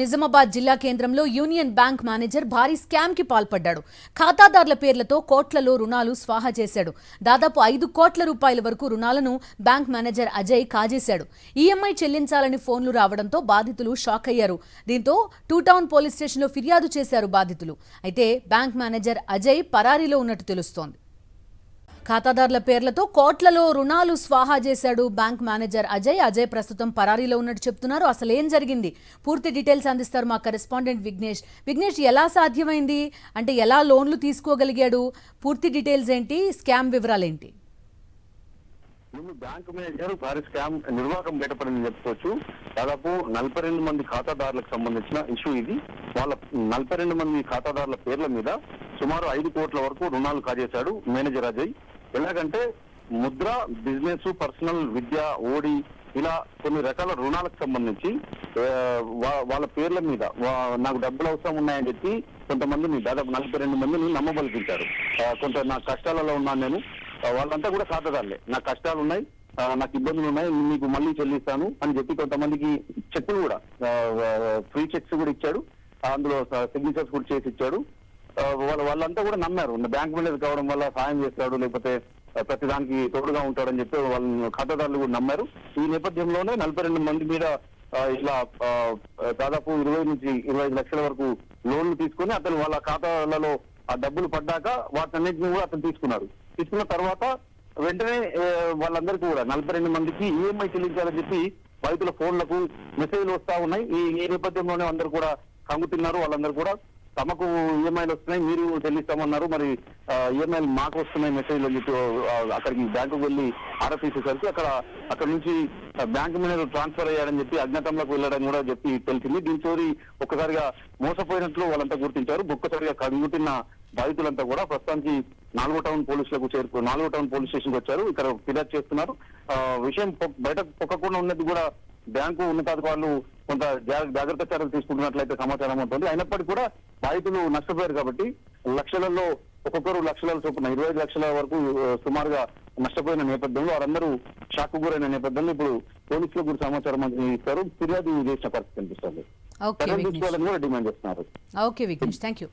నిజామాబాద్ జిల్లా కేంద్రంలో union bank manager భారీ స్కామ్ కి పాల్పడ్డాడు. ఖాతాదారుల పేర్లతో కోట్లలో రుణాలు స్వాహా చేశాడు. దాదాపు 5 కోట్ల రూపాయల వరకు రుణాలను బ్యాంక్ మేనేజర్ అజయ్ కాజేశాడు. ఈఎంఐ చెల్లించాలని ఫోన్లు రావడంతో బాధితులు షాక్ అయ్యారు. దీంతో 2 టౌన్ పోలీస్ స్టేషన్లో ఫిర్యాదు చేశారు బాధితులు. అయితే బ్యాంక్ మేనేజర్ అజయ్ పరారీలో ఉన్నట్టు తెలుస్తోంది. ఖాతాదారుల పేర్లతో కోట్లలో రుణాలు స్వాహా చేశాడు బ్యాంక్ మేనేజర్ అజయ్ ప్రస్తుతం పరారీలో ఉన్నట్టు చెప్తున్నారు. అసలు ఏం జరిగింది, పూర్తి డీటెయిల్స్ అందిస్తారు మా కరెస్పాండెంట్ విఘ్నేష్. ఎలా సాధ్యమైంది, అంటే ఎలా లోన్లు తీసుకోగలిగాడు, పూర్తి డీటెయిల్స్ ఏంటి, స్కామ్ వివరాలు ఏంటి? బ్యాంక్ మేనేజర్ భారీ స్కామ్ నిర్వాహకం బయటపడిందని చెప్పుకోవచ్చు. దాదాపు 42 మంది ఖాతాదారులకు సంబంధించిన ఇష్యూ ఇది. వాళ్ళ 42 మంది ఖాతాదారుల పేర్ల మీద సుమారు 5 కోట్ల వరకు రుణాలు కాజేశాడు మేనేజర్ అజయ్. ఎలాగంటే ముద్ర, బిజినెస్, పర్సనల్, విద్య, ఓడి ఇలా కొన్ని రకాల రుణాలకు సంబంధించి వాళ్ళ పేర్ల మీద నాకు డబ్బులు అవసరం ఉన్నాయని చెప్పి కొంతమందిని, దాదాపు 42 మందిని నమ్మబలిపించారు. కొంత నా కష్టాలలో ఉన్నాను నేను, వాళ్ళంతా కూడా ఖాతాదారులే, నాకు కష్టాలు ఉన్నాయి, నాకు ఇబ్బందులు ఉన్నాయి, మీకు మళ్ళీ చెల్లిస్తాను అని చెప్పి కొంతమందికి చెక్కులు కూడా, ఫ్రీ చెక్స్ కూడా ఇచ్చాడు, అందులో సిగ్నేచర్స్ కూడా చేసి ఇచ్చాడు. వాళ్ళంతా కూడా నమ్మారు, బ్యాంక్ మేనేజర్ కావడం వల్ల సాయం చేస్తాడు, లేకపోతే ప్రతిదానికి తోడుగా ఉంటాడని చెప్పి వాళ్ళ ఖాతాదారులు కూడా నమ్మారు. ఈ నేపథ్యంలోనే 42 మంది మీద ఇలా దాదాపు 20 నుంచి 25 లక్షల వరకు లోన్లు తీసుకుని అతను వాళ్ళ ఖాతాలలో ఆ డబ్బులు పడ్డాక వాటన్నింటినీ కూడా అతను తీసుకున్న తర్వాత వెంటనే వాళ్ళందరికీ కూడా 42 మందికి ఈఎంఐ చెల్లించాలని చెప్పి రైతుల ఫోన్లకు మెసేజ్లు వస్తా ఉన్నాయి. ఈ నేపథ్యంలోనే అందరూ కూడా కంగుతున్నారు. వాళ్ళందరూ కూడా తమకు ఈఎంఐలు వస్తున్నాయి, మీరు చెల్లిస్తామన్నారు, మరి ఈఎంఐలు మాకు వస్తున్నాయి మెసేజ్లు అని చెప్పి అక్కడికి బ్యాంకుకు వెళ్ళి ఆరా తీసేసరికి అక్కడ నుంచి బ్యాంకు మేనేజర్ ట్రాన్స్ఫర్ అయ్యాడని చెప్పి అజ్ఞాతంలోకి వెళ్ళడం కూడా చెప్పి తెలిసింది. దీంతో ఒక్కసారిగా మోసపోయినట్లు వాళ్ళంతా గుర్తించారు. ఒక్కసారిగా కంగుతున్న బాధితులంతా కూడా ప్రస్తుతానికి 4 టౌన్ పోలీసులకు 4 టౌన్ పోలీస్ స్టేషన్కి వచ్చారు. ఇక్కడ ఫిర్యాదు చేస్తున్నారు. విషయం బయట పొక్కకుండా ఉన్నది కూడా బ్యాంకు ఉన్నతాధికారులు కొంత జాగ్రత్త చర్యలు తీసుకుంటున్నట్లయితే సమాచారం ఉంటుంది. అయినప్పటికీ కూడా బాధితులు నష్టపోయారు కాబట్టి లక్షలలో ఒక్కొక్కరు లక్షల చొప్పున 25 లక్షల వరకు సుమారుగా నష్టపోయిన నేపథ్యంలో వారందరూ షాక్ గురైన నేపథ్యంలో ఇప్పుడు పోలీసులకు కూడా సమాచారం ఇస్తారు. ఫిర్యాదు చేసిన పరిస్థితి కనిపిస్తుంది. ఓకే విఘ్నేష్, కూడా డిమాండ్ చేస్తున్నారు. Okay Vignesh, thank you.